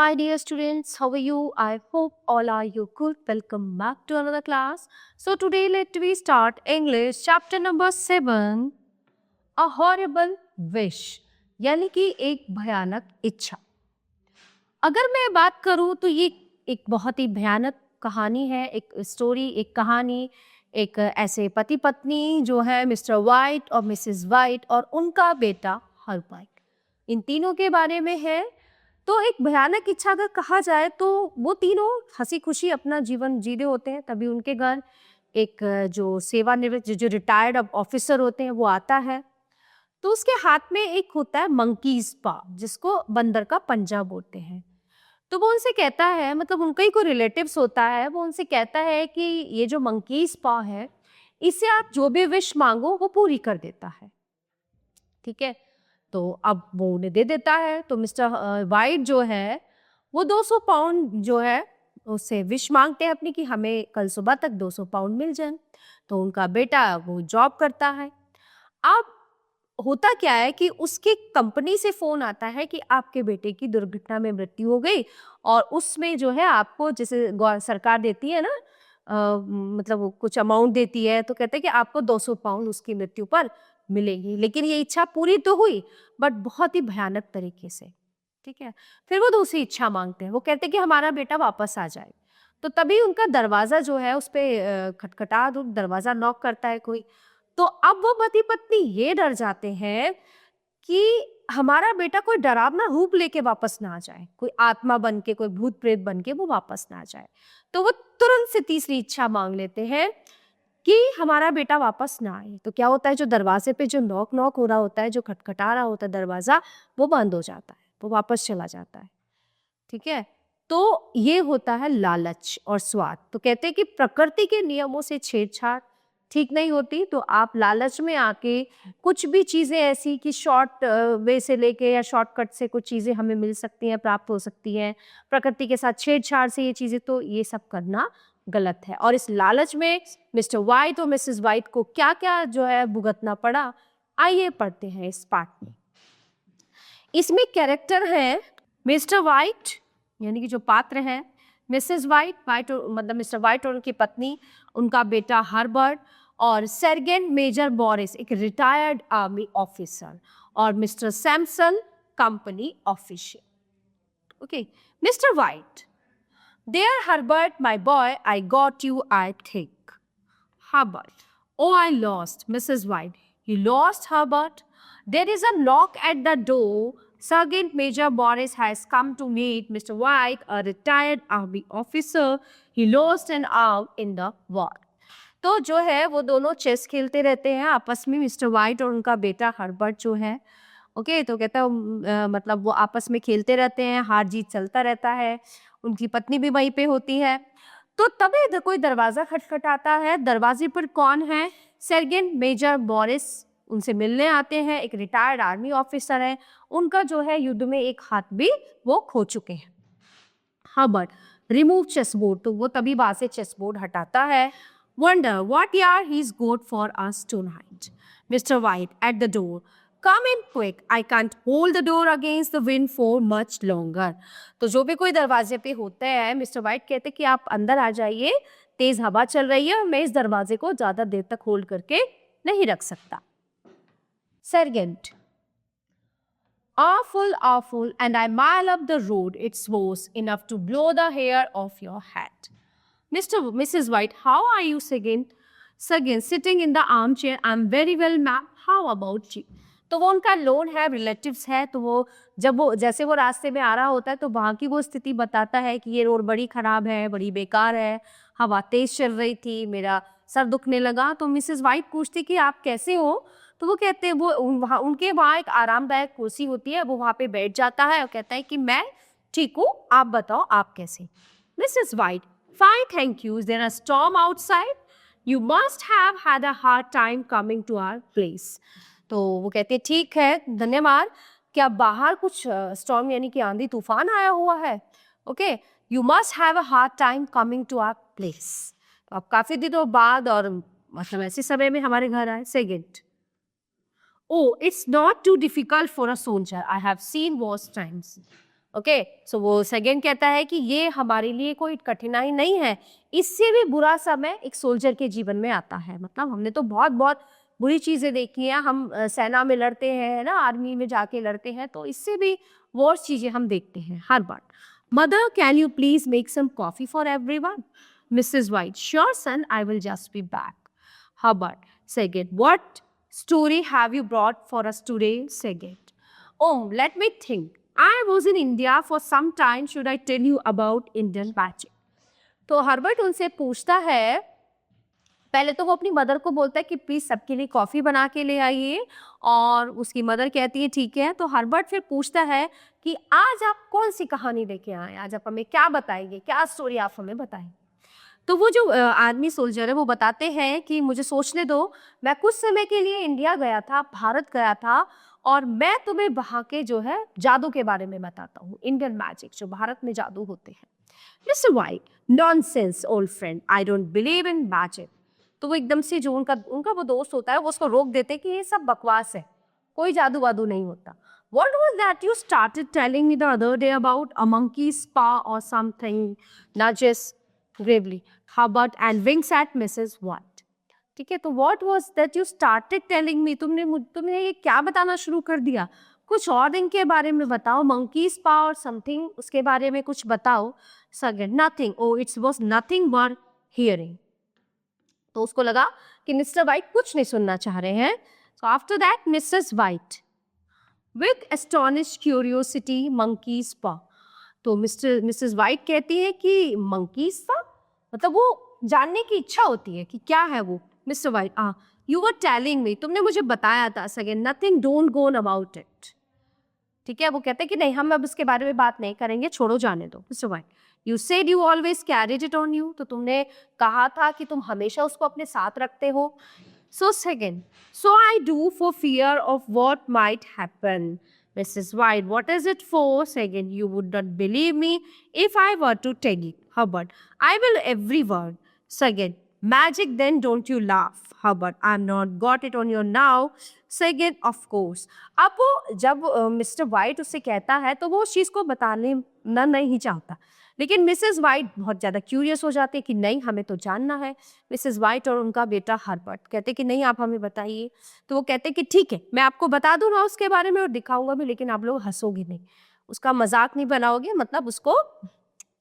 my dear students. How are you? I hope all are you good. Welcome back to another class. So today let we start English chapter number 7, A Horrible Wish, यानी कि एक भयानक इच्छा. अगर मैं बात करूं तो ये एक बहुत ही भयानक कहानी है, एक स्टोरी, एक कहानी, एक ऐसे पति पत्नी जो है मिस्टर वाइट और मिसेस वाइट और उनका बेटा हर्बाइट, इन तीनों के बारे में है. तो एक भयानक इच्छा अगर कहा जाए तो वो तीनों हंसी खुशी अपना जीवन जी रहे होते हैं. तभी उनके घर एक जो सेवानिवृत्त जो रिटायर्ड ऑफिसर होते हैं वो आता है. तो उसके हाथ में एक होता है मंकीज पा, जिसको बंदर का पंजा बोलते हैं. तो वो उनसे कहता है, मतलब उनका ही कोई रिलेटिव्स होता है, वो उनसे कहता है कि ये जो मंकीज पा है इससे आप जो भी विश मांगो वो पूरी कर देता है. ठीक है, तो अब वो उन्हें दे देता है. तो मिस्टर वाइट जो है वो 200 पाउंड जो है उससे विश मांगते हैं अपनी कि हमें कल सुबह तक 200 पाउंड मिल जाए. तो उनका बेटा वो जॉब करता है. अब होता क्या है कि उसकी कंपनी से फोन आता है कि आपके बेटे की दुर्घटना में मृत्यु हो गई और उसमें जो है आपको, जैसे सरकार देती है ना, मतलब वो कुछ अमाउंट देती है, तो कहते हैं कि आपको 200 पाउंड उसकी मृत्यु पर मिलेगी. लेकिन ये इच्छा पूरी तो हुई बट बहुत ही भयानक तरीके से. ठीक है, फिर वो दूसरी इच्छा मांगते हैं. वो कहते हैं कि हमारा बेटा वापस आ जाए. तो तभी उनका दरवाजा जो है उस पे खटखटा, दरवाजा नॉक करता है कोई. तो अब वो पति पत्नी ये डर जाते हैं कि हमारा बेटा कोई डरावना रूप लेके वापस ना आ जाए, कोई आत्मा बन के, कोई भूत प्रेत बन के वो वापस ना आ जाए. तो वो तुरंत से तीसरी इच्छा मांग लेते हैं कि हमारा बेटा वापस ना आए. तो क्या होता है, जो दरवाजे पे जो नॉक नॉक हो रहा होता है, जो खटखटा रहा होता है दरवाजा, वो बंद हो जाता है, वो वापस चला जाता है. ठीक है, तो ये होता है लालच और स्वाद. तो कहते हैं कि प्रकृति के नियमों से छेड़छाड़ ठीक नहीं होती. तो आप लालच में आके कुछ भी चीजें ऐसी कि शॉर्ट वे से लेके या शॉर्टकट से कुछ चीजें हमें मिल सकती हैं, प्राप्त हो सकती हैं, प्रकृति के साथ छेड़छाड़ से ये चीजें, तो ये सब करना गलत है. और इस लालच में मिस्टर वाइट और मिसेस वाइट को क्या क्या जो है भुगतना पड़ा, आइए पढ़ते हैं इस पाठ में. इसमें कैरेक्टर है मिस्टर वाइट, यानी कि जो पात्र है, मिसेस वाइट, मतलब मिस्टर वाइट और उनकी पत्नी, उनका बेटा हर्बर्ट, और सेर्जेंट मेजर बोरिस, एक रिटायर्ड आर्मी ऑफिसर, और mister Samson, company official. Okay, mister white, dear Herbert, my boy, I got you, I think. Herbert, oh, I lost. Mrs. White, you lost, Herbert? There is a knock at the door. Sergeant Major Boris has come to meet Mr. White, a retired army officer. He lost an arm in the war. तो जो है वो दोनों chess खेलते रहते हैं आपस में, मिस्टर वाइट और उनका बेटा हर्बर्ट जो है. ओके, तो कहता है मतलब वो आपस में खेलते रहते हैं, हार जीत चलता रहता है. उनकी पत्नी भी वहीं पे होती है. तो तभी कोई दरवाजा खटखटाता है. दरवाजे पर कौन है? सेर्जेंट मेजर बोरिस उनसे मिलने आते हैं. एक रिटायर्ड आर्मी ऑफिसर है, उनका जो है युद्ध में एक हाथ भी वो खो चुके हैं. Herbert, remove chessboard. तो वो तभी वहां से चेसबोर्ड हटाता है. वंडर व्हाट यार he is got for us tonight. Mr White at the door, come in quick, I can't hold the door against the wind for much longer. तो जो भी कोई दरवाजे पे होता है, मिस्टर वाइट कहते कि आप अंदर आ जाइए, तेज हवा चल रही है और मैं इस दरवाजे को ज्यादा देर तक होल्ड करके नहीं रख सकता. Sergeant, awful, awful, and I mile up the road. It's worse enough to blow the hair off your head. Mrs. White, how are you, Sergeant? Sergeant, sitting in the armchair. I'm very well, ma'am. How about you? तो वो उनका loan है, relatives है. तो वो जब वो जैसे वो रास्ते में आ रहा होता है तो वहाँ की वो स्थिति बताता है कि ये रोड बड़ी खराब है, बड़ी बेकार है, हवा तेज चल रही थी, मेरा सर दुखने लगा. तो मिसेस वाइट पूछती कि आप कैसे हो? तो वो कहते हैं, वो वहाँ उनके वहाँ एक आरामदायक कुर्सी होती है, वो वहाँ पे बैठ जाता है और कहता है कि मैं ठीक हूँ, आप बताओ आप कैसे. Mrs White, fine thank you. Is there a storm outside? You must have had a hard time coming to our place. तो वो कहते हैं ठीक है, धन्यवाद. क्या बाहर कुछ स्टॉर्म यानी कि आंधी तूफान आया हुआ है? Okay, you must have a hard time coming to our place. तो आप काफी दिनों बाद और मतलब ऐसे समय में हमारे घर आए. Second, oh, it's not too difficult for a soldier. I have seen worse times. Okay, so वो सेकंड कहता है कि ये हमारे लिए कोई कठिनाई नहीं है, इससे भी बुरा समय एक सोल्जर के जीवन में आता है। मतलब हमने तो बहुत बहुत बुरी चीजें देखी हैं, हम सेना में लड़ते हैं ना, आर्मी में जाके लड़ते हैं, तो इससे भी वर्स चीजें हम देखते हैं हर बार। Mother, can you please make some coffee for everyone? Mrs White, sure son, I will just be back. Hubbard, second, what story have you brought for us today? Second, oh, let me think. I was in India for some time. Should I tell you about Indian magic? तो Herbert उनसे पूछता है, पहले तो वो अपनी mother को बोलता है कि प्लीज सबके लिए कॉफी बना के ले आइए, और उसकी मदर कहती है ठीक है। तो हर्बर्ट फिर पूछता है कि आज आप कौन सी कहानी लेके आए, आज आप हमें क्या बताएंगे, क्या स्टोरी आप हमें बताएंगे? तो वो जो आर्मी सोल्जर है वो बताते हैं कि मुझे सोचने दो, मैं कुछ समय के लिए इंडिया गया था, भारत गया था, और मैं तुम्हें वहाँ के जो है जादू के बारे में बताता हूँ, इंडियन मैजिक, जो भारत में जादू होते हैं। Mister white, nonsense old friend, I don't believe in magic. तो वो एकदम से जो उनका उनका वो दोस्त होता है वो उसको रोक देते हैं कि ये सब बकवास है, कोई जादू वादू नहीं होता। What was that you started telling me the other day about a monkey spa or something? Nudges gravely. Hubbard and winks at Mrs. White. ठीक है, तो what was that you started telling me? तुमने ये क्या बताना शुरू कर दिया? कुछ और दिन के बारे में बताओ, monkey spa और something, उसके बारे में कुछ बताओ। Second, nothing. Oh, it was nothing but hearing. तो उसको लगा कि मिस्टर वाइट कुछ नहीं सुनना चाह रहे हैं। So after that, Mrs. White, with astonished curiosity, monkey spa. तो मिसेस वाइट कहती है कि मंकी स्पा, मतलब वो जानने की इच्छा होती है कि क्या है वो। Mister White, you were telling me, तुमने मुझे बताया था। Second, nothing, don't go on about it. ठीक है, वो कहते हैं कि नहीं, हम अब इसके बारे में बात नहीं करेंगे, छोड़ो, जाने दो। Mister White, you said you always carried it on you, तो तुमने कहा था कि तुम हमेशा उसको अपने साथ रखते हो। So second, so I do for fear of what might happen. Mrs. White, what is it for? Second, you would not believe me if I were to tell it. Hubbard, I will every word. Second, magic, then don't you laugh. Hubbard, I'm not got it on you now. Second, of course. अब वो जब mister white उससे कहता है तो वो उस चीज़ को बताने ना नहीं चाहता, लेकिन मिसेस वाइट बहुत ज़्यादा क्यूरियस हो जाती है कि नहीं, हमें तो जानना है। मिसेस वाइट और उनका बेटा हर्बर्ट कहते कि नहीं, आप हमें बताइए। तो वो कहते कि ठीक है, मैं आपको बता दूंगा उसके बारे में और दिखाऊंगा भी, लेकिन आप लोग हंसोगे नहीं, उसका मजाक नहीं बनाओगे, मतलब उसको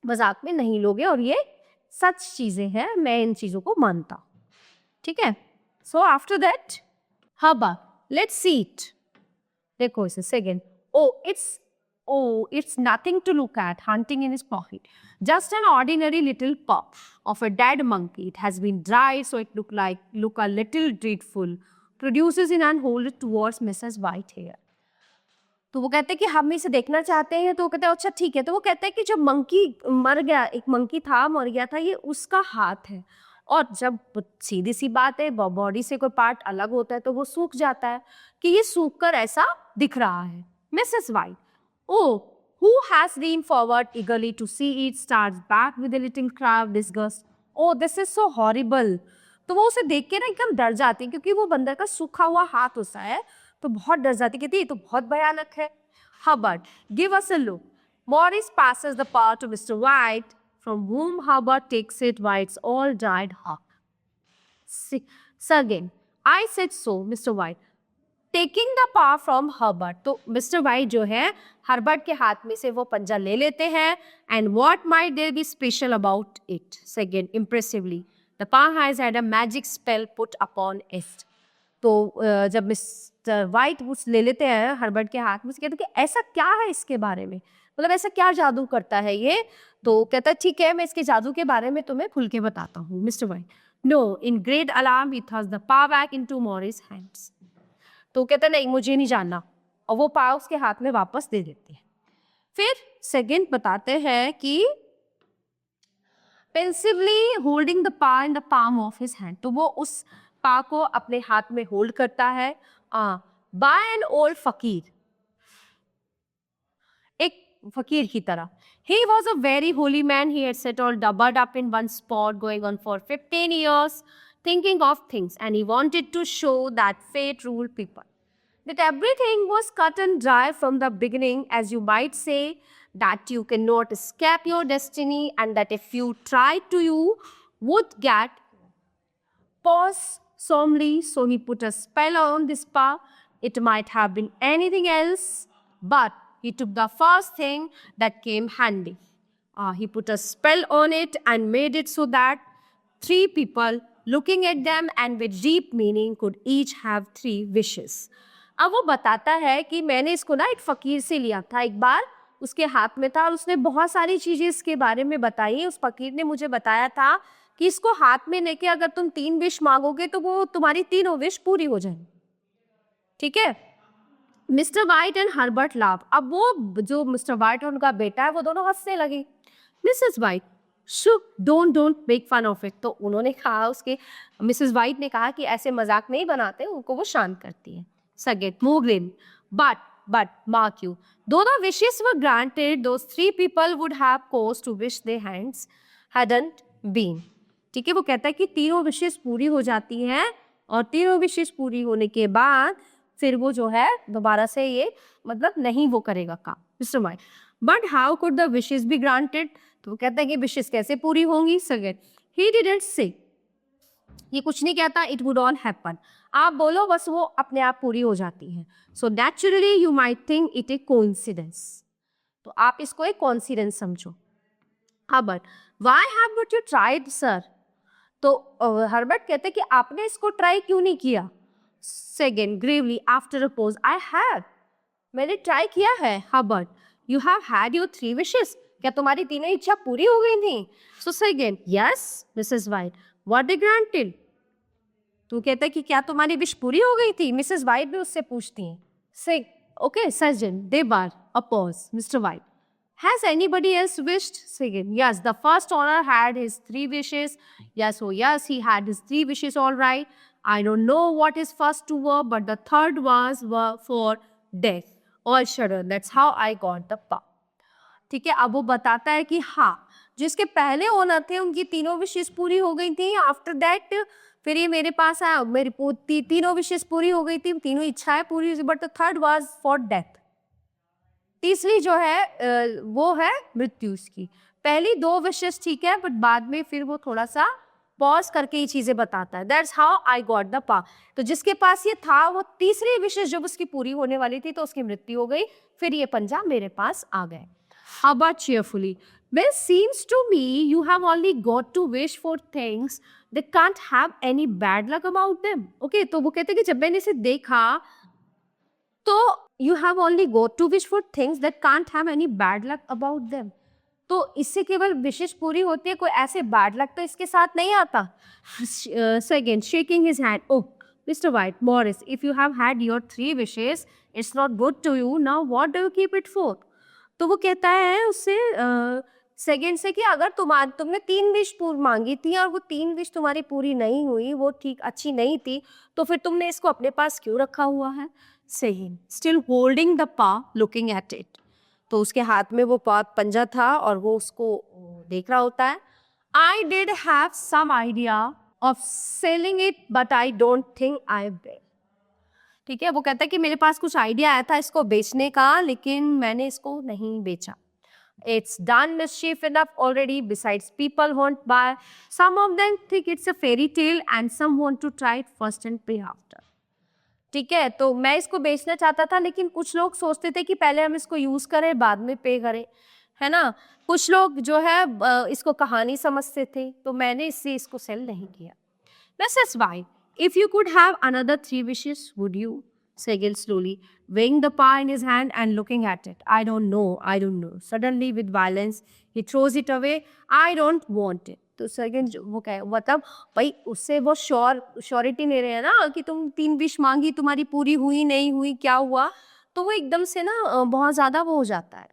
मजाक में नहीं लोगे, और ये सच चीज़ें हैं, मैं इन चीज़ों को मानता हूँ। ठीक है, सो आफ्टर दैट, हबा, लेट्स सी इट। देखो इसे second, oh, it's nothing to look at, hunting in his pocket. Just an ordinary little paw of a dead monkey. It has been dried, so it look a little dreadful. Produces in and hold it towards Mrs. White here. तो वो कहते हैं कि हम इसे देखना चाहते हैं, तो वो कहते हैं अच्छा ठीक है। तो वो कहते हैं कि जब मंकी मर गया, एक मंकी था, मर गया था, ये उसका हाथ है, और जब सीधी सी बात है, बॉडी से कोई पार्ट अलग होता है तो वो सूख जाता है, कि ये सूख कर ऐसा दिख रहा है। Mrs white, oh, who has leaned forward eagerly to see it, starts back with a little cry of disgust. Oh, this is so horrible. तो वो उसे देख के ना एकदम डर जाती है, क्योंकि वो बंदर का सूखा हुआ हाथ होता है, तो बहुत डर जाती, कहती ये तो बहुत भयानक है। Hubbard, give us a look. Morris passes the paw to Mr. White, from whom Hubbard takes it White's all dried hawk. Again, I said so, Mr. White. Taking the पा फ्रॉम हर्बर्ट, तो mister white जो है Herbert के हाथ में से वो पंजा ले लेते हैं। And what might there be special about it? Second, impressively, the paw has had a magic spell put upon it. तो जब मिस्टर वाइट उस ले लेते हैं हर्बर्ट के हाथ में से, कहते हैं कि ऐसा क्या है इसके बारे में, मतलब ऐसा क्या जादू करता है ये? तो कहता है ठीक है, मैं इसके जादू के बारे में तुम्हें खुल के बताता हूँ। Mr White, no, in great alarm he thrust the paw back into Morris hands. तो कहता नहीं, मुझे नहीं जानना, और वो पा उसके हाथ में वापस दे देते हैं। फिर सेकंड बताते हैं कि पेंसिवली होल्डिंग द पा in the palm of his hand, तो वो उस पा को अपने हाथ में होल्ड करता है। बाय एन ओल्ड फकीर, एक फकीर की तरह। He was a very holy man. He had sat all doubled up in one spot, going on for 15 years, thinking of things, and he wanted to show that fate ruled people. That everything was cut and dry from the beginning, as you might say, that you cannot escape your destiny and that if you tried to, you would get. Pause solemnly. So he put a spell on this spa. It might have been anything else, but he took the first thing that came handy. He put a spell on it and made it so that three people looking at them and with deep meaning could each have 3 wishes. अब वो बताता है कि मैंने इसको ना एक फकीर से लिया था एक बार, उसके हाथ में था और उसने बहुत सारी चीजें इसके बारे में बताई. उस फकीर ने मुझे बताया था कि इसको हाथ में लेके अगर तुम 3 विश मांगोगे तो वो तुम्हारी तीनों विश पूरी हो जाएंगी. ठीक है. मिस्टर वाइट एंड हर्बर्ट लाव. अब वो जो मिस्टर वाइट और उनका बेटा है वो दोनों हंसने लगे. Mrs White, show don't make fun of it. तो उन्होंने कहा, उसके मिसेस वाइट ने कहा कि ऐसे मजाक नहीं बनाते, उनको वो शांत करती है. Second, Muglin. But, mark you, though the wishes were granted, those 3 people would have cause to wish their hands hadn't been. ठीक है, वो कहता है कि तीनों विशेष पूरी हो जाती हैं और तीनों विशेष पूरी होने के बाद फिर वो जो है दोबारा से ये मतलब नहीं वो करेगा काम. Mister white, but how could the wishes be granted. तो वो कहता है कि विशेष कैसे पूरी होंगी. सेकंड, ही डिडंट से, ये कुछ नहीं कहता, इट वुड ऑल हैपन. आप बोलो बस वो अपने आप पूरी हो जाती हैं. So naturally you might think it A coincidence. तो आप इसको एक कोइंसिडेंस समझो. Herbert, why have not you tried sir. तो हर्बर्ट कहते हैं कि आपने इसको ट्राई क्यों नहीं किया. Second, Gravely after a pause, I have, मैंने ट्राई किया है. Herbert, you have had your 3 wishes. क्या तुम्हारी तीनों इच्छा पूरी हो गई थी. So second, yes Mrs white, what they granted. तो कहता है कि क्या तुम्हारी विश पूरी हो गई थी. मिसेस वाइट भी उससे पूछती हैं. से okay surgeon, they bar a pause. Mister white, has anybody else wished. Second, yes the first owner had his 3 wishes. Yes, O yes, he had his 3 wishes, all right. I don't know what his first 2 were, but the third were for death. All shudder. That's how I got the power. ठीक है. अब वो बताता है कि हाँ, जिसके पहले ओनर थे उनकी तीनों विशेष पूरी हो गई थी. आफ्टर दैट फिर ये मेरे पास आया, मेरी तीनों विशेष पूरी हो गई थी, तीनों इच्छाएं पूरी हुई, but the third was for death. तीसरी जो है वो है मृत्यु उसकी. पहली 2 विशेष ठीक है, बट बाद में फिर वो थोड़ा सा पॉज करके ये चीजें बताता है. That's how I got the power. तो जिसके पास ये था वो तीसरी विशेष जब उसकी पूरी होने वाली थी तो उसकी मृत्यु हो गई. फिर ये पंजा मेरे पास आ गए. How about cheerfully? Well, seems to me you have only got to wish for things that can't have any bad luck about them. Okay, तो वो कहते हैं कि जब मैंने इसे देखा तो you have only got to wish for things that can't have any bad luck about them. तो इससे केवल विशेष पूरी होती है, कोई ऐसे बैड लक तो इसके साथ नहीं आता. Second, shaking his hand. Oh Mr White, Morris, if you have had your 3 wishes, it's not good to you. Now what do you keep it for. तो वो कहता है उससे सेकेंड से कि अगर तुमने 3 विश मांगी थी और वो 3 विश तुम्हारी पूरी नहीं हुई, वो ठीक अच्छी नहीं थी, तो फिर तुमने इसको अपने पास क्यों रखा हुआ है. सेकेंड, स्टिल होल्डिंग द पा, लुकिंग एट इट. तो उसके हाथ में वो पंजा था और वो उसको देख रहा होता है. I did have some idea of selling it but I don't think I will. ठीक है, वो कहता है कि मेरे पास कुछ आइडिया आया था इसको बेचने का, लेकिन मैंने इसको नहीं बेचा. It's done mischief enough already. Besides, people won't buy. Some of them think it's a fairy tale and some want to try it first and pay after. ठीक है, तो मैं इसको बेचना चाहता था, लेकिन कुछ लोग सोचते थे कि पहले हम इसको यूज करें बाद में पे करें, है ना. कुछ लोग जो है इसको कहानी समझते थे, तो मैंने इसको सेल नहीं किया. Mrs white, if you could have another 3 wishes would you. Segel slowly, weighing the pie in his hand and looking at it. I don't know. Suddenly, with violence, he throws it away. I don't want it. तो second वो क्या मतलब भाई उससे वो surety नहीं रहे ना कि तुम 3 विश मांगी, तुम्हारी पूरी हुई नहीं हुई, क्या हुआ. तो वो एकदम से ना बहुत ज़्यादा वो हो जाता है,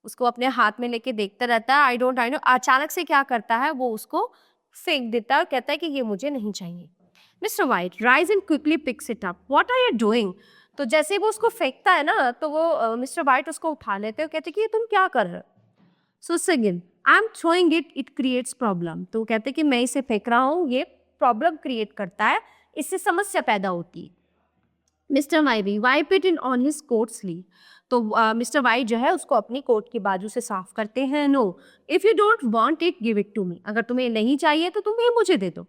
उसको अपने हाथ में लेके देखता रहता है. I know. अचानक से क्या करता है, वो उसको फेंक देता है और कहता है कि ये मुझे नहीं चाहिए. Mr White rise and quickly picks it up. What are you doing. तो जैसे वो उसको फेंकता है ना, तो वो मिस्टर वाइट उसको उठा लेते हैं और कहते हैं कि ये तुम क्या कर रहे हो. So second, I am throwing it creates problem. तो वो कहते हैं कि मैं इसे फेंक रहा हूँ, ये प्रॉब्लम क्रिएट करता है, इससे समस्या पैदा होती है. Mr White wipe it in on his coat sleeve. तो मिस्टर वाई जो है उसको अपनी कोट की बाजू से साफ करते हैं। No, if you don't want it give it to me. अगर तुम्हें नहीं चाहिए तो तुम ये मुझे दे दो।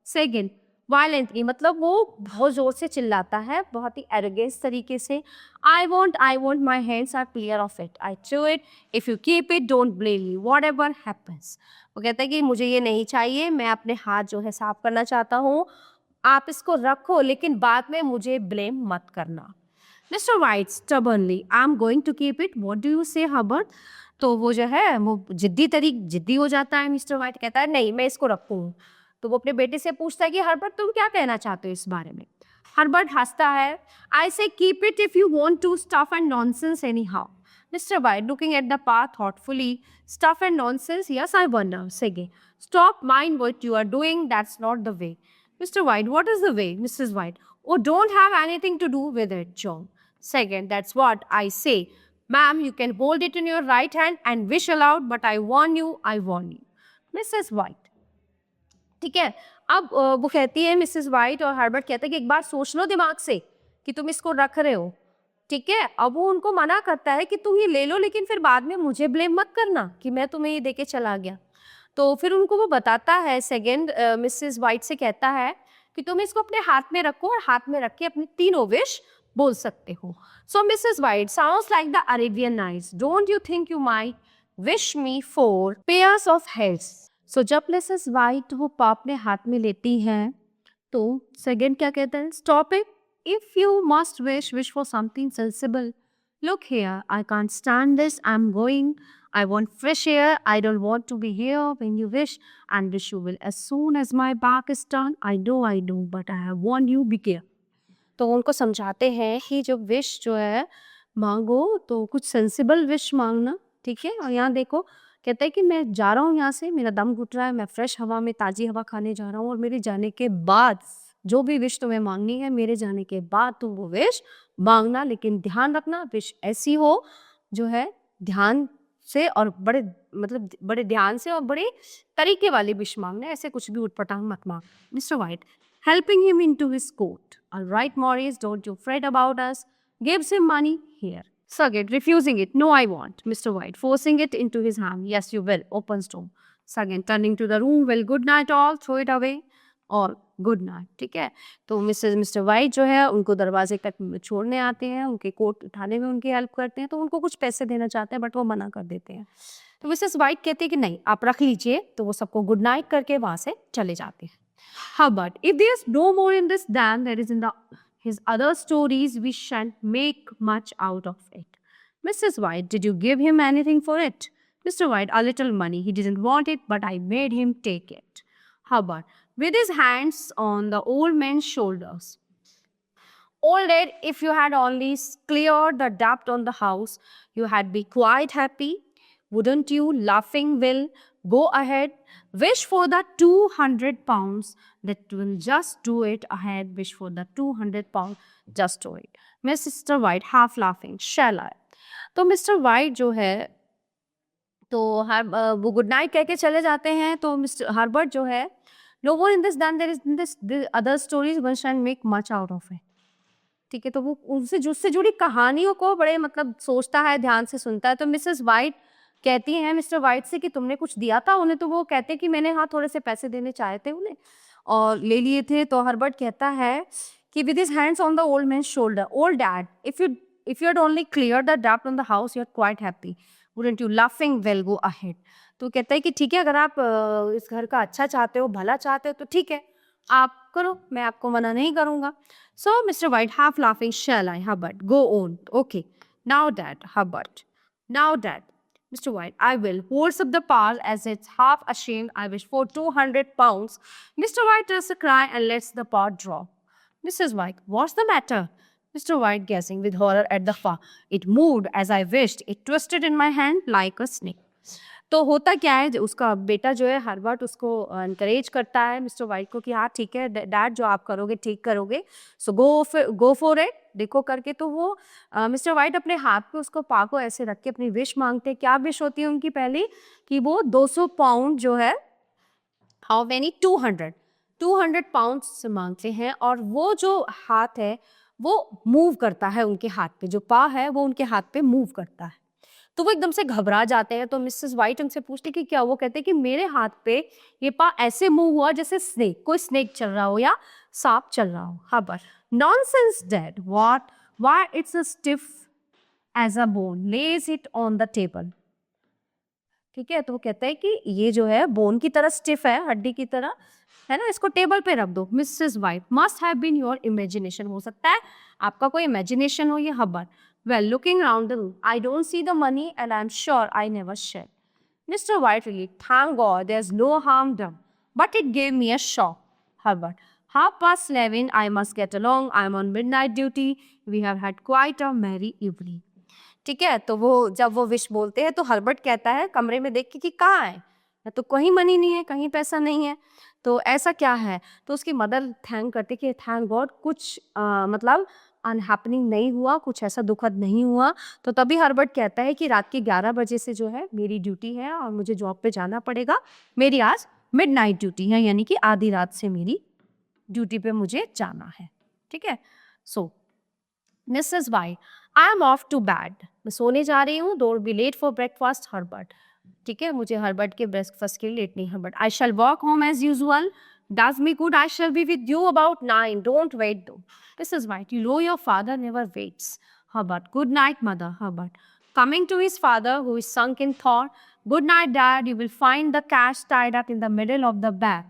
सेकेंड, वायलेंटली, मतलब वो बहुत जोर से चिल्लाता है, बहुत ही एरोगेंस तरीके से। I want my hands are clear off it, I chew it, if you keep it don't blame me whatever happens. वो कहता है कि मुझे ये नहीं चाहिए, मैं अपने हाथ जो है साफ करना चाहता हूँ, आप इसको रखो लेकिन बाद में मुझे ब्लेम मत करना। Mr White stubbornly, I am going to keep it, what do you say Herbert. तो वो जो है वो जिद्दी हो जाता है। मिस्टर वाइट कहता है नहीं, मैं इसको रखूँ। तो वो अपने बेटे से पूछता है कि हर्बर्ट तुम क्या कहना चाहते हो इस बारे में। हर्बर्ट हंसता है। I say keep it if you want to, stuff and nonsense anyhow. Mr White looking at the path thoughtfully, stuff and nonsense, yes I wonder. सेगे, stop mind what you are doing, that's not the way. Mr. White, what is the way? Mrs. White, oh, don't have anything to do with it, John. Second, that's what I say. Ma'am, you can hold it in your right hand and wish aloud, but I warn you, I warn you. Mrs. White. ठीक है, अब वो कहती है Mrs white, और Herbert कहता है कि एक बार सोच लो दिमाग से कि तुम इसको रख रहे हो। ठीक है, अब वो उनको मना करता है कि तुम ये ले लो लेकिन फिर बाद में मुझे ब्लेम मत करना कि मैं तुम्हें ये देके चला गया। तो फिर उनको वो बताता है, सेकंड मिसेस वाइट से कहता है कि तुम इसको अपने हाथ में रखो और हाथ में रख के अपनी तीनों विश बोल सकते हो। So Mrs White, sounds like the Arabian Nights, don't you think you might wish me for pairs of heads. So जब मिसेस वाइट वो पाप अपने हाथ में लेती है तो सेकंड क्या कहता है, stop it, if you must wish for something sensible, look here, I can't stand this, I am going, I want fresh air. I don't want to be here when you wish, and wish you will as soon as my back is turned. I know, but I have warned you, be careful. तो उनको समझाते हैं कि जो wish जो है मांगो तो कुछ सेंसिबल विश मांगना, ठीक है। और यहाँ देखो कहता है कि मैं जा रहा हूँ यहाँ से, मेरा दम घुट रहा है, मैं फ्रेश हवा में ताज़ी हवा खाने जा रहा हूँ, और मेरे जाने के बाद जो भी विश तुम्हें मांगनी है, मेरे जाने के बाद तुम वो विश मांगना, लेकिन ध्यान रखना विश ऐसी हो जो है ध्यान से और बड़े मतलब बड़े ध्यान से और बड़े तरीके वाली विश मांगना, ऐसे कुछ भी उटपटांग मत मांग। Mister white helping him into his coat. All right, Maurice, don't you fret about us. Gives him money here. Saget refusing it. No, I won't. Mr. White forcing it into his hand. Yes, you will. Opens door. Saget turning to the room. Well, good night all. Throw it away. और good night. ठीक है, तो mister white जो है उनको दरवाजे तक छोड़ने आते हैं, उनके कोट उठाने में उनकी हेल्प करते हैं, तो उनको कुछ पैसे देना चाहते हैं बट वो मना कर देते हैं। तो मिसेस वाइट कहती है कि नहीं आप रख लीजिए, तो वो सबको गुड नाइट करके वहाँ से चले जाते हैं। How but if there's no more in this than there is in his other stories, we shan't make much out of it. Mrs. White, did you give him anything for it? Mr. White, a little money. He didn't want it, but I made him take it. How but with his hands on the old man's shoulders. Old Dad, if you had only cleared the debt on the house, you had be quite happy. Wouldn't you? Laughing Will, go ahead. Wish for the 200 pounds. That will just do it. Ahead, wish for the 200 pounds. Just do it. Mr. White, half laughing. Shall I? तो mister white जो है तो वो good night कह के चले जाते हैं। तो मिस्टर हर्बर्ट जो है, no one in this than there is in this other stories one can make much out of it. ठीक है, तो वो उससे जुड़ी कहानियों को बड़े मतलब सोचता है, ध्यान से सुनता है। तो मिसेस वाइट कहती हैं मिस्टर वाइट से कि तुमने कुछ दिया था उन्हें। तो वो कहते कि मैंने हाँ थोड़े से पैसे देने चाहे थे उन्हें और ले लिए थे। तो हर्बर्ट कहता है कि with his hands on the old man shoulder, old dad, if you had only cleared the debt on the house, you're quite happy. Wouldn't you? Laughing Well, go ahead. तो कहता है कि ठीक है, अगर आप इस घर का अच्छा चाहते हो, भला चाहते हो तो ठीक है, आप करो, मैं आपको मना नहीं करूंगा। So Mr. White half laughing, shall I, Hubbard? Go on. Okay. Now Dad, Hubbard. Now Dad. Mr. White, I will. Holds up the paws as it's half ashamed. I wish for 200 pounds. Mr. White does a cry and lets the paw drop. Mrs. White, what's the matter? Mr. White gazing with horror at the paw. It moved as I wished. It twisted in my hand like a snake. तो होता क्या है, उसका बेटा जो है Herbert उसको encourage करता है मिस्टर वाइट को कि हाँ ठीक है डैड, जो आप करोगे ठीक करोगे, सो गो फॉर इट, देखो करके। तो वो मिस्टर वाइट अपने हाथ पे उसको पा को ऐसे रख के अपनी विश मांगते हैं। क्या विश होती है उनकी पहली, कि वो 200 पाउंड जो है, हाउ मैनी, 200 पाउंड मांगते हैं। और वो जो हाथ है वो मूव करता है उनके हाथ पे, जो पा है वो उनके हाथ पे मूव करता है। तो वो एकदम से घबरा जाते हैं। तो मिसेस वाइट उनसे पूछती कि क्या? वो कहते हैं कि मेरे हाथ पे ये पा ऐसे मूव हुआ जैसे स्नेक, कोई स्नेक चल रहा हो या सांप चल रहा हो। हाँ, but nonsense dad, what, why it's a stiff as a bone, lays it on the table. ठीक है, तो वो कहता है कि ये जो है बोन की तरह स्टिफ है, हड्डी की तरह है ना, इसको टेबल पे रख दो। Mrs White, must have been your imagination, हो सकता है आपका कोई इमेजिनेशन हो ये Hubbard. Well, looking around the room, I don't see the money and I am sure I never share. Mr. White relieved, thank God there's no harm done. But it gave me a shock. Herbert, 11:30, I must get along. I'm on midnight duty. We have had quite a merry evening. ठीक है, तो वो जब वो wish बोलते हैं तो Herbert कहता है कमरे में देख के कि कहाँ है, या तो कहीं मनी नहीं है, कहीं पैसा नहीं है, तो ऐसा क्या है। तो उसकी मदर थैंक करती कि थैंक गॉड कुछ मतलब अनहैपनिंग नहीं हुआ, कुछ ऐसा दुखद नहीं हुआ। तो तभी हर्बर्ट कहता है कि रात के 11 बजे से जो है मेरी ड्यूटी है और मुझे जॉब पे जाना पड़ेगा। मेरी आज मिडनाइट ड्यूटी है, यानी कि आधी रात से मेरी ड्यूटी पे मुझे जाना है। ठीक है, so Mrs White, I am off to bed, मैं सोने जा रही हूँ, don't be late for breakfast Herbert. ठीक है, मुझे हर्बर्ट के ब्रेकफास्ट के लिए लेट नहीं। Herbert, I shall walk home as usual, does me good, I shall be with you about 9, don't wait though. Mrs White, you know your father never waits. Herbert, good night mother. Herbert, coming to his father who is sunk in thought, good night dad, you will find the cash tied up in the middle of the bag.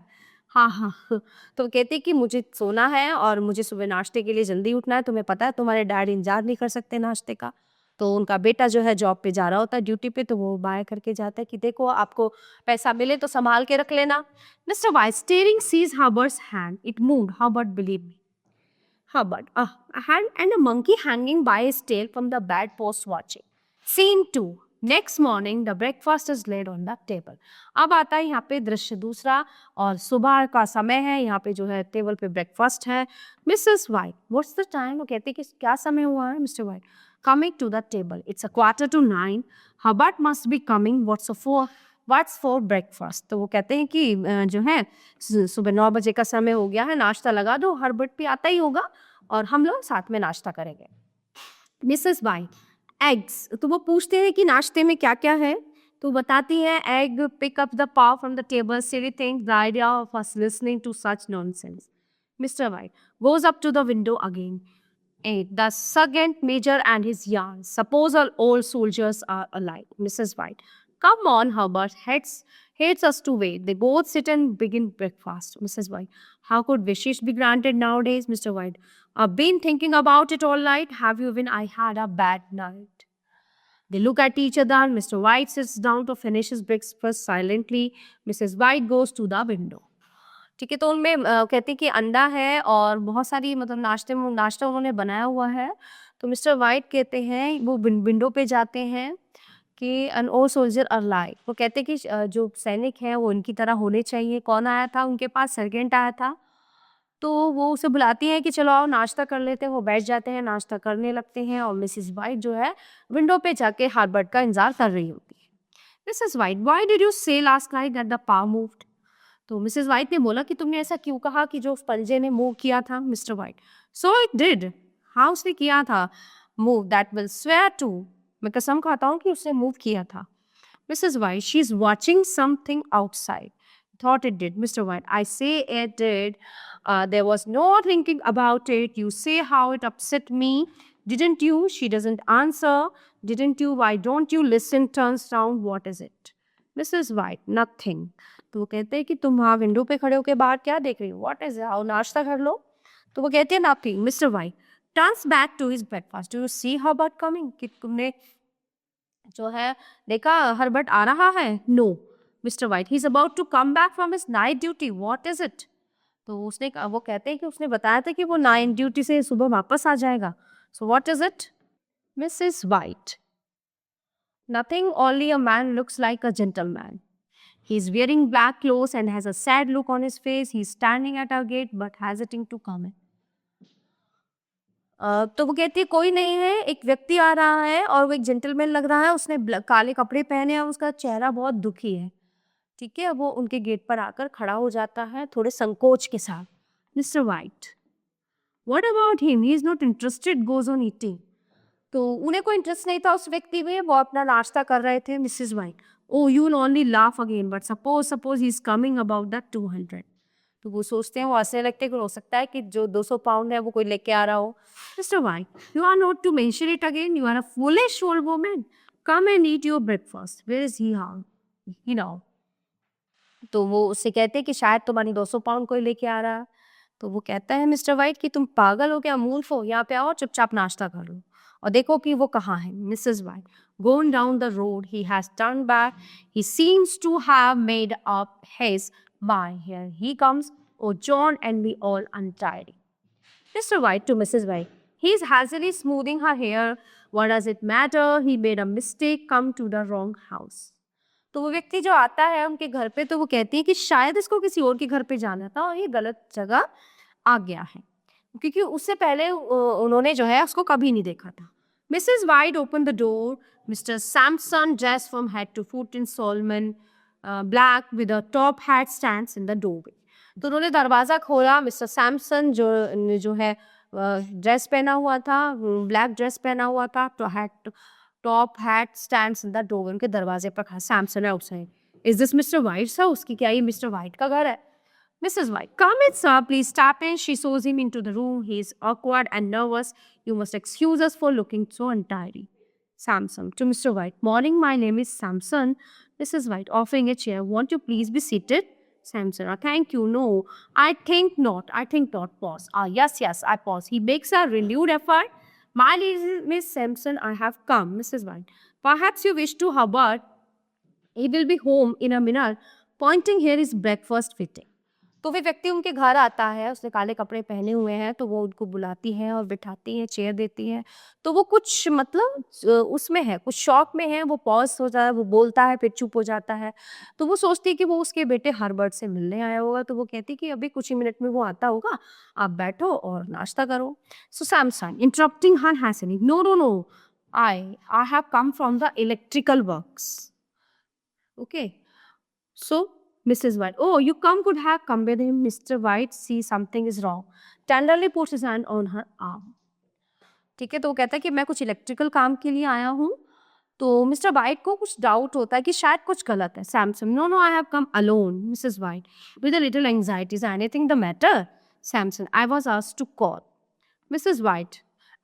हाँ हाँ, तो कहते कि मुझे सोना है और मुझे सुबह नाश्ते के लिए जल्दी उठना है, तुम्हें पता है तुम्हारे डैड इंतजार नहीं कर सकते नाश्ते का। तो उनका बेटा जो है जॉब पे जा रहा होता है ड्यूटी पे, तो वो बाय करके जाता है कि देखो आपको पैसा मिले तो संभाल के रख लेना। Mr White staring sees Herbert's hand, it moved, Herbert believe me. Hubbard, a hand and a monkey hanging by his tail from the bedpost watching. Scene 2. Next morning, the breakfast is laid on the table. अब आता है यहाँ पे दृश्य दूसरा और सुबह का समय है, यहाँ पे जो है टेबल पे ब्रेकफास्ट है। Mrs White, what's the time? वो कहते हैं कि क्या समय हुआ है Mr White? Coming to the table, it's a 8:45. Herbert must be coming, what's for breakfast. तो वो कहते हैं कि जो है सुबह 9 बजे का समय हो गया है, नाश्ता लगा दो, हर्बर्ट भी आता ही होगा और हम लोग साथ में नाश्ता करेंगे। मिसेस वाइट, एग्स, तो वो पूछते हैं कि नाश्ते में क्या क्या है। तो बताती है egg, pick up the paw from the table, silly things, the idea of us listening to such nonsense. Mr White goes up to the window again. 8. The sergeant major and his yarn. Suppose all old soldiers are alike. Mrs. White. Come on, Herbert. Hates us to wait. They both sit and begin breakfast. Mrs. White. How could wishes be granted nowadays, Mr. White? I've been thinking about it all night. Have you even? I had a bad night. They look at each other. Mr. White sits down to finish his breakfast silently. Mrs. White goes to the window. ठीक है, तो उनमें कहते हैं कि अंडा है और बहुत सारी मतलब नाश्ता उन्होंने बनाया हुआ है। तो मिस्टर वाइट कहते हैं वो विंडो पे जाते हैं कि an old soldier are like, वो कहते हैं कि जो सैनिक हैं वो इनकी तरह होने चाहिए। कौन आया था उनके पास? सर्जेंट आया था। तो वो उसे बुलाती हैं कि चलो आओ नाश्ता कर लेते हैं। वो बैठ जाते हैं, नाश्ता करने लगते हैं और मिसिस वाइट जो है विंडो पे जाके हर्बर्ट का इंतजार कर रही होती है। Mrs White, why did you say last night that the paw moved? तो मिसेस वाइट ने बोला कि तुमने ऐसा क्यों कहा कि जो उस पंजे ने मूव किया था? Mr White, so it did. हाँ, उसने किया था move, that will swear to, मैं कसम खाता हूँ कि उसने मूव किया था। Mrs White, she is watching something outside, thought it did. Mr. White, I say it did. There was no thinking about it. You say how it upset me. Didn't you? She doesn't answer. Didn't you? Why don't you listen? Turns round. What is it? Mrs. White, nothing. तो वो कहते हैं कि तुम वहाँ window पे खड़े होके बाहर क्या देख रही हो? What is it? आओ नाश्ता कर लो। तो वो कहते हैं nothing. Mr. White turns back to his breakfast. Do you see Herbert coming? कि तुमने जो है देखा हर्बर्ट आ रहा है? No. Mr. White, he's about to come back from his night duty. What is it? तो वो कहते हैं कि उसने बताया था कि वो नाइट ड्यूटी से सुबह वापस आ जाएगा। So what is it? Mrs. White, nothing, only a man looks like a gentleman. He's wearing black clothes and has a sad look on his face. He's standing at our gate but hesitating to come in. तो वो कहती है कोई नहीं है, एक व्यक्ति आ रहा है और वो एक जेंटलमैन लग रहा है, उसने काले कपड़े पहने हैं, उसका चेहरा बहुत दुखी है। ठीक है, वो उनके गेट पर आकर खड़ा हो जाता है थोड़े संकोच के साथ। Mister white, What about him? He is not interested, goes on eating. तो उन्हें कोई इंटरेस्ट नहीं था उस व्यक्ति में, वो अपना नाश्ता कर रहे थे। Mrs White, oh you will only laugh again, but suppose he is coming about that 200। तो वो सोचते हैं, वो हंसने लगते हैं कि हो सकता है कि जो 200 पाउंड है वो कोई लेके आ रहा हो। Mr White, you are not to mention it again, you are a foolish old woman, come and eat your breakfast, where is he how he now. तो वो उससे कहते हैं कि शायद तुम्हारी 200 पाउंड कोई लेके आ रहा है। तो वो कहता है मिस्टर वाइट कि तुम पागल हो क्या, मूर्ख हो, यहाँ पे आओ चुपचाप नाश्ता कर लो और देखो कि वो कहाँ है। Mrs White, going down the road he has turn back, he seems to have made up his mind, here he comes, oh John and we all untired. Mr. White to Mrs. White, he is hazily smoothing her hair. What does it matter? He made a mistake, come to the wrong house. तो वो व्यक्ति जो आता है उनके घर पे, तो वो कहती है कि शायद इसको किसी और के घर पे जाना था और ये गलत जगह आ गया है, क्योंकि उससे पहले उन्होंने जो है उसको कभी नहीं देखा था। Mrs White open the door, Mr Samson dress from head to foot in solemn black with a top hat stands in the doorway. तो उन्होंने दरवाज़ा खोला। मिस्टर सैमसन जो है ड्रेस पहना हुआ था, ब्लैक ड्रेस पहना हुआ था, तो top hat stands in the door, उनके दरवाजे पर खड़ा। Samson outside, is this Mr White's house? कि क्या ये मिस्टर वाइट का घर है? Mrs White, come in sir, please step in. She shows him into the room. He is awkward and nervous. You must excuse us for looking so untidy. Samson to Mr. White, morning, my name is Samson. Mrs. White, offering a chair, won't you please be seated? Samson, thank you, no, I think not, I think not. Pause. Yes, I pause. He makes a renewed effort. My little Miss Sampson, I have come. Mrs. White, perhaps you wish to Hubbard. He will be home in a minute. Pointing here is breakfast fitting. तो वे व्यक्ति उनके घर आता है, उसने काले कपड़े पहने हुए हैं, तो वो उनको बुलाती है और बिठाती है, चेयर देती है। तो वो कुछ मतलब उसमें है, कुछ शॉक में है, वो पॉज हो जाता है, वो बोलता है फिर चुप हो जाता है। तो वो सोचती है कि वो उसके बेटे हर्बर्ट से मिलने आया होगा, तो वो कहती है कि अभी कुछ ही मिनट में वो आता होगा, आप बैठो और नाश्ता करो। सो सैमसन इंटरप्टिंग हर हैसनी, no no no, I have come from the electrical works. Okay, so Mrs. White, oh, you could have come with him. Mr. White sees something is wrong. Tenderly puts his hand on her arm. ठीक है, तो वो कहता है कि मैं कुछ electrical काम के लिए आया हूँ। तो मिस्टर वाइट को कुछ डाउट होता है कि शायद कुछ गलत है। Samson, no no, I have come alone. Mrs White, with a little anxiety, is anything the matter? Samson, I was asked to call. Mrs White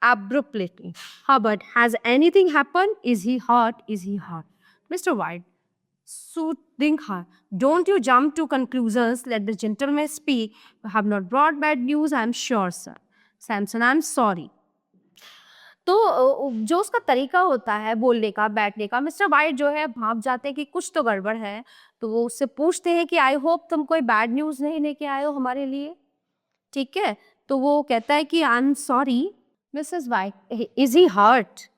abruptly, Hubbard, has anything happened? Is he hurt? Is he hurt? Mr. White, soothing her, don't you jump to conclusions, let the gentleman speak. You have not brought bad news, I am sure, sir. Samson, I am sorry. तो जो उसका तरीका होता है बोलने का, बैठने का, मिस्टर वाइट जो है भाप जाते हैं कि कुछ तो गड़बड़ है। तो वो उससे पूछते हैं कि आई होप तुम कोई बैड न्यूज़ नहीं लेके आए हो हमारे लिए, ठीक है? तो वो कहता है कि I am sorry. Mrs White, is he hurt?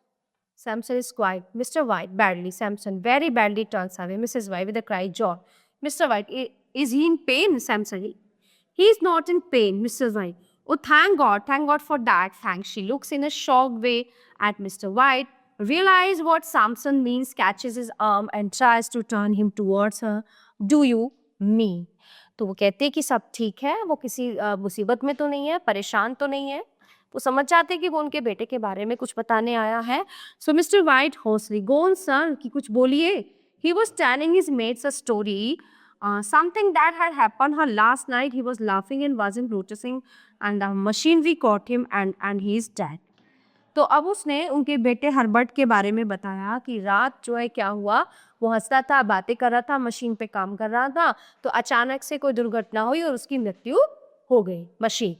Samson is quiet. Mr. White, badly. Samson, very badly, turns away. Mrs. White with a cry, John. Mr. White, is he in pain? Samson, he is not in pain. Mrs. White, oh, thank God for that. Thanks. She looks in a shocked way at Mr. White, realize what Samson means, catches his arm and tries to turn him towards her. Do you mean? तो वो कहते हैं कि सब ठीक है, वो किसी मुसीबत में तो नहीं है, परेशान तो नहीं है। वो समझ जाते कि वो उनके बेटे के बारे में कुछ बताने आया है। सो मिस्टर वाइट होस्टली, गो ऑन सर, कि कुछ बोलिए। He was telling his mates a story, something that had happened her last night. He was laughing and wasn't noticing and the machinery caught him and he is dead. तो अब उसने उनके बेटे Herbert के बारे में बताया कि रात जो है क्या हुआ, वो हंसता था, बातें कर रहा था, मशीन पे काम कर रहा था, तो अचानक से कोई दुर्घटना हुई और उसकी मृत्यु हो गई machine.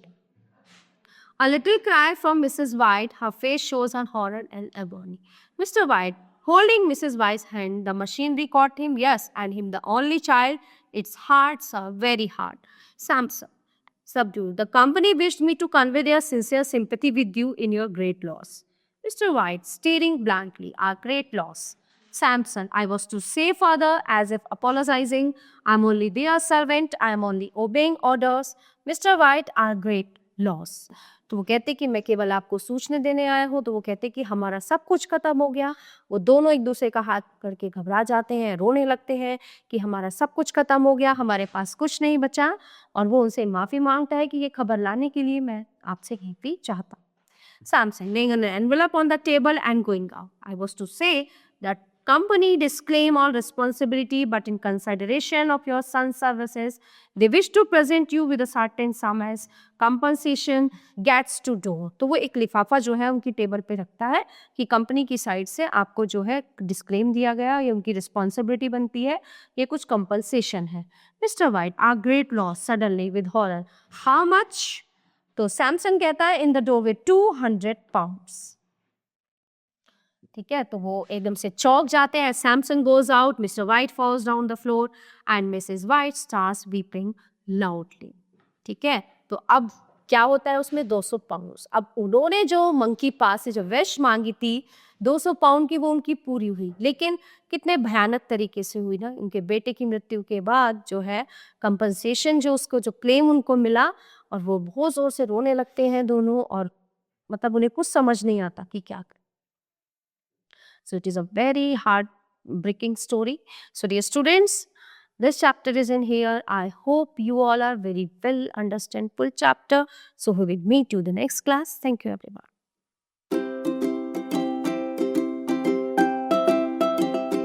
A little cry from Mrs. White. Her face shows her horror and agony. Mr. White, holding Mrs. White's hand, the machinery caught him, yes, and him the only child. It's hard, sir, very hard. Samson, subdued. The company wished me to convey their sincere sympathy with you in your great loss. Mr. White, staring blankly, our great loss. Samson, I was to say further, as if apologizing. I'm only their servant. I'm only obeying orders. Mr. White, our great loss. तो वो कहते कि मैं केवल आपको सूचना देने आया हूँ, तो वो कहते कि हमारा सब कुछ खत्म हो गया। वो दोनों एक दूसरे का हाथ करके घबरा जाते हैं, रोने लगते हैं कि हमारा सब कुछ खत्म हो गया, हमारे पास कुछ नहीं बचा। और वो उनसे माफ़ी मांगता है कि ये खबर लाने के लिए मैं आपसे माफ़ी चाहता हूँ। Samsung laying an envelope on the table and going out. I was to say that company disclaim all responsibility, but in consideration of your son's services, they wish to present you with a certain sum as compensation gets to do. तो वो एक लिफाफा जो है उनकी table पे रखता है कि कंपनी की साइड से आपको जो है डिस्क्लेम दिया गया, ये उनकी रिस्पॉन्सिबिलिटी बनती है, ये कुछ कंपनसेशन है. Mr White are great loss suddenly with horror. How much? तो सैमसंग कहता है in the door with 200 pounds. ठीक है, तो वो एकदम से चौंक जाते हैं. Samson goes out, Mr White falls down the floor and Mrs White starts weeping loudly. ठीक है, तो अब क्या होता है उसमें 200 पाउंड. अब उन्होंने जो मंकी पास से जो विश मांगी थी 200 पाउंड की, वो उनकी पूरी हुई. लेकिन कितने भयानक तरीके से हुई ना. उनके बेटे की मृत्यु के बाद जो है कंपनसेशन जो उसको जो क्लेम उनको मिला, और वो बहुत जोर से रोने लगते हैं दोनों, और मतलब उन्हें कुछ समझ नहीं आता कि क्या करें. So it is a very heart breaking story. So dear students, this chapter is in here. I hope you all are very well understand full chapter. So we will meet you the next class. Thank you everyone.